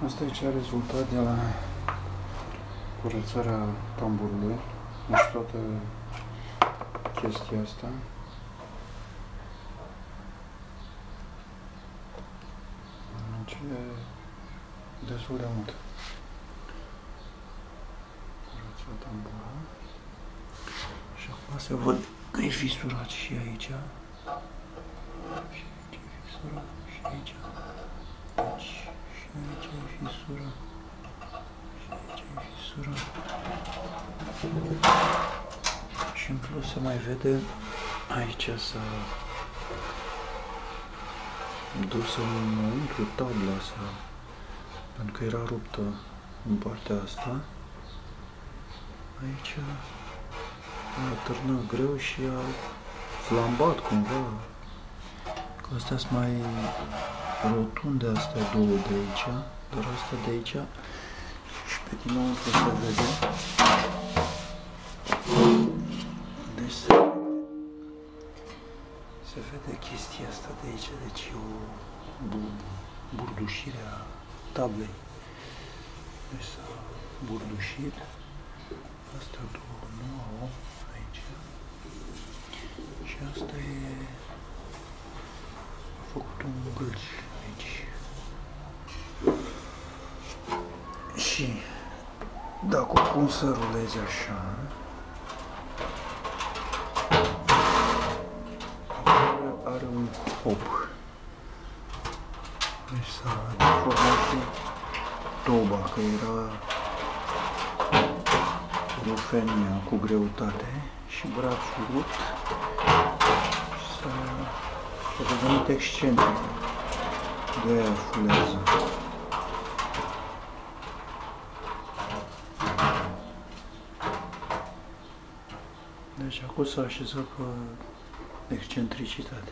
Asta aici a rezultat de la curățarea tamburului, deci toată chestia asta. Deci e destul de mult. Curăța tamburul. Și acum se văd că e fisurat și aici. Și aici e fisurat și aici. Deci și aici e fisura. Și aici e fisura. Și în plus se mai vede aici s-a dus înăuntru tabla asta, pentru că era ruptă în partea asta. Aici a târnat greu și a flambat cumva. Că astea sunt mai rotunde, astea două de aici, dar asta de aici și pe dinăuntru se vede. Deci se vede chestia asta de aici, deci e o burdușire a tablei. Deci s-a burdușit. Astea două nu au aici. Și asta e... a făcut un gâlci aici. Și dacă cum să rulezi așa, are un hop. Deci s-a deformat și toba, că era rufenia cu greutate și brațul rupt s-a devenit excentric. De-aia fulează. Deci acum s-a așezat pe excentricitate.